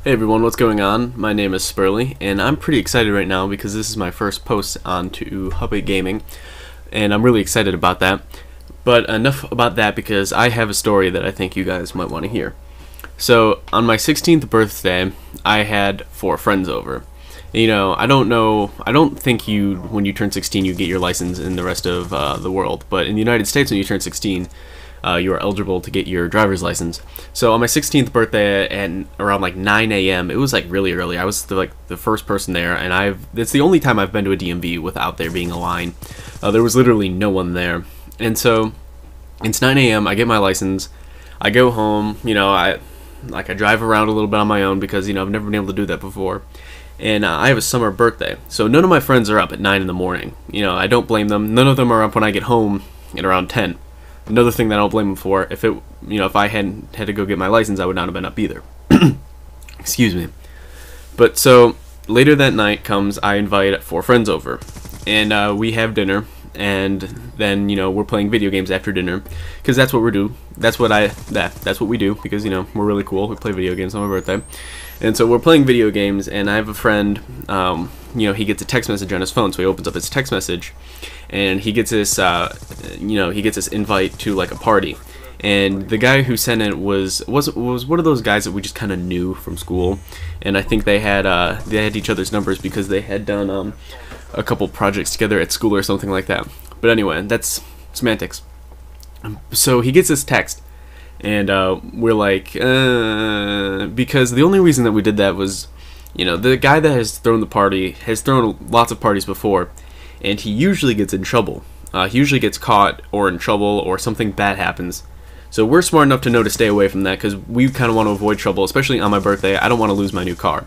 Hey everyone, what's going on? My name is Spurley, and I'm pretty excited right now because this is my first post onto Hub8 Gaming, and I'm really excited about that. But enough about that because I have a story that I think you guys might want to hear. So, on my 16th birthday, I had 4 friends over. You know, I don't think when you turn 16, you get your license in the rest of the world, but in the United States, when you turn 16, you are eligible to get your driver's license. So on my 16th birthday at around like 9 a.m., it was like really early. I was the first person there, and it's the only time I've been to a DMV without there being a line. There was literally no one there. And so it's 9 a.m., I get my license, I go home, I drive around a little bit on my own because, I've never been able to do that before. And I have a summer birthday, so none of my friends are up at 9 in the morning. I don't blame them. None of them are up when I get home at around 10. Another thing that I don't blame them for, if I hadn't had to go get my license, I would not have been up either. Excuse me. But so later that night comes, I invite 4 friends over, and we have dinner, and then we're playing video games after dinner, because that's what we do. That's what we do because we're really cool. We play video games on my birthday, and so we're playing video games, and I have a friend. He gets a text message on his phone, so he opens up his text message, and he gets this, invite to like a party, and the guy who sent it was one of those guys that we just kind of knew from school, and I think they had each other's numbers because they had done a couple projects together at school or something like that. But anyway, that's semantics. So he gets this text, and we're like, because the only reason that we did that was, the guy that has thrown the party has thrown lots of parties before, and he usually gets in trouble. He usually gets caught or in trouble or something bad happens. So we're smart enough to know to stay away from that because we kind of want to avoid trouble, especially on my birthday. I don't want to lose my new car.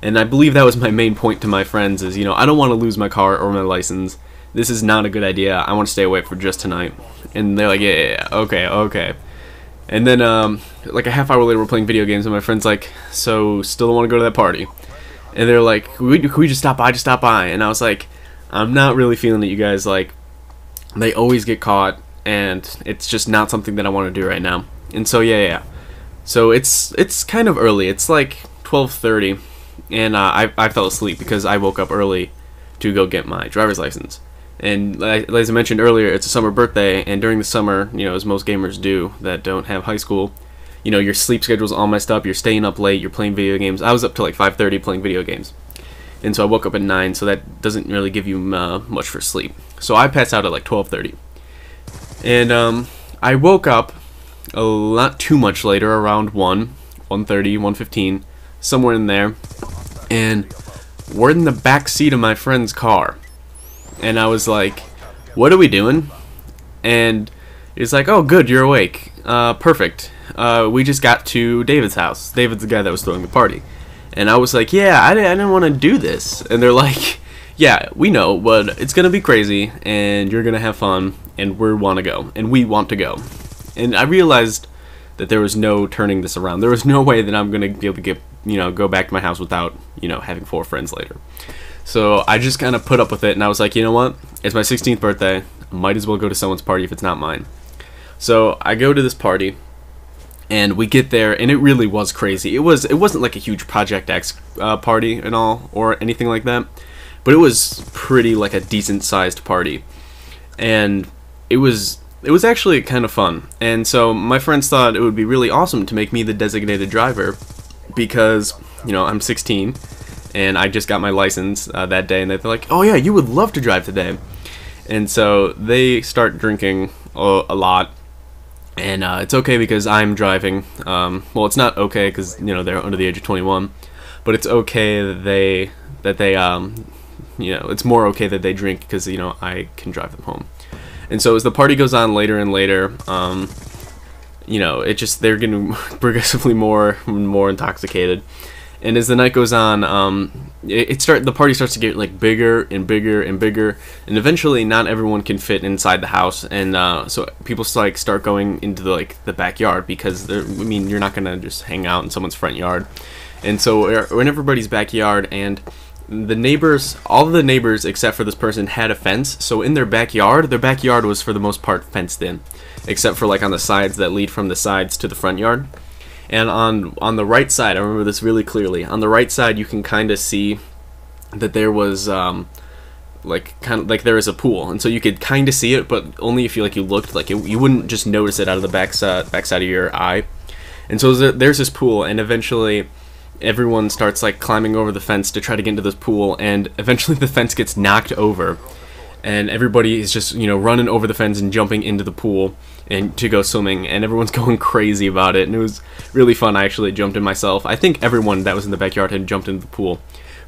And I believe that was my main point to my friends is, I don't want to lose my car or my license. This is not a good idea. I want to stay away for just tonight. And they're like, yeah, okay. And then, like a half hour later, we're playing video games, and my friend's like, so, still don't want to go to that party? And they're like, could we just stop by? And I was like, I'm not really feeling it, you guys. Like, they always get caught, and it's just not something that I want to do right now. And so, yeah. So, it's kind of early. It's like 12:30, and I fell asleep because I woke up early to go get my driver's license. And as I mentioned earlier, it's a summer birthday, and during the summer, as most gamers do that don't have high school, your sleep schedule's all messed up, you're staying up late, you're playing video games. I was up till like 5:30 playing video games. And so I woke up at 9, so that doesn't really give you much for sleep. So I passed out at like 12:30. And I woke up not too much later, around 1:30, 1:15, somewhere in there. And we're in the back seat of my friend's car. And I was like, what are we doing? And he's like, oh, good, you're awake. Perfect. We just got to David's house. David's the guy that was throwing the party. And I was like, yeah, I didn't want to do this. And they're like, yeah, we know, but it's going to be crazy, and you're going to have fun, and we want to go. And we want to go. And I realized that there was no turning this around. There was no way that I'm going to be able to go back to my house without, having 4 friends later. So I just kind of put up with it, and I was like, you know what? It's my 16th birthday. I might as well go to someone's party if it's not mine. So I go to this party, and we get there, and it really was crazy. It wasn't like a huge Project X party and all, or anything like that, but it was pretty like a decent-sized party, and it was actually kind of fun. And so my friends thought it would be really awesome to make me the designated driver because I'm 16. And I just got my license that day, and they're like, oh yeah, you would love to drive today. And so they start drinking a lot, and it's okay because I'm driving. Well, it's not okay because they're under the age of 21, but it's okay that they it's more okay that they drink because I can drive them home. And so as the party goes on later and later, they're getting progressively more and more intoxicated. And as the night goes on, the party starts to get like bigger and bigger and bigger, and eventually not everyone can fit inside the house, and so people start going into the backyard because you're not gonna just hang out in someone's front yard, and so we're in everybody's backyard, and all of the neighbors except for this person had a fence, so in their backyard was for the most part fenced in, except for like on the sides that lead from the sides to the front yard. And on the right side, I remember this really clearly. On the right side, you can kind of see that there was there is a pool, and so you could kind of see it, but only if you looked. You wouldn't just notice it out of the backside of your eye. And so there's this pool, and eventually everyone starts climbing over the fence to try to get into this pool, and eventually the fence gets knocked over, and everybody is just running over the fence and jumping into the pool and to go swimming, and everyone's going crazy about it, and it was really fun. I actually jumped in myself. I think everyone that was in the backyard had jumped into the pool,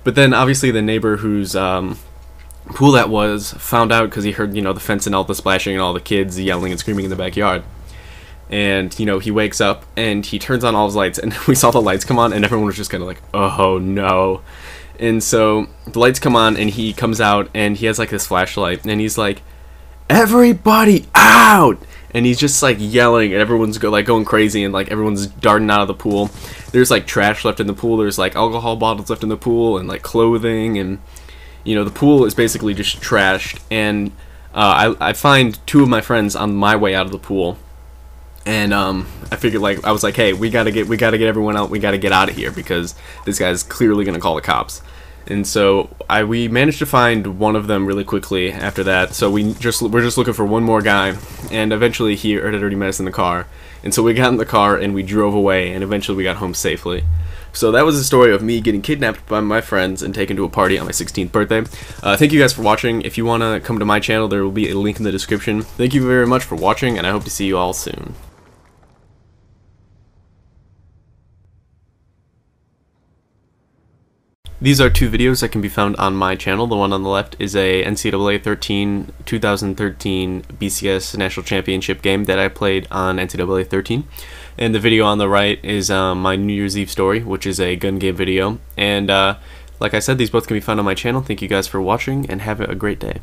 but then obviously the neighbor whose pool that was found out because he heard the fence and all the splashing and all the kids yelling and screaming in the backyard. And he wakes up and he turns on all his lights, and we saw the lights come on, and everyone was just kind of like, oh no. And so the lights come on, and he comes out, and he has this flashlight, and he's like, everybody out! And he's just yelling, and everyone's going crazy, and everyone's darting out of the pool. There's trash left in the pool, there's alcohol bottles left in the pool, and clothing, and the pool is basically just trashed. And I find two of my friends on my way out of the pool. And I figured I was like, hey, we gotta get everyone out. We gotta get out of here because this guy's clearly gonna call the cops. And so we managed to find one of them really quickly after that. So we're just looking for one more guy, and eventually he had already met us in the car. And so we got in the car and we drove away, and eventually we got home safely. So that was the story of me getting kidnapped by my friends and taken to a party on my 16th birthday. Thank you guys for watching. If you want to come to my channel, there will be a link in the description. Thank you very much for watching, and I hope to see you all soon. These are two videos that can be found on my channel. The one on the left is a NCAA 2013 BCS National Championship game that I played on NCAA 13. And the video on the right is my New Year's Eve story, which is a gun game video. And like I said, these both can be found on my channel. Thank you guys for watching, and have a great day.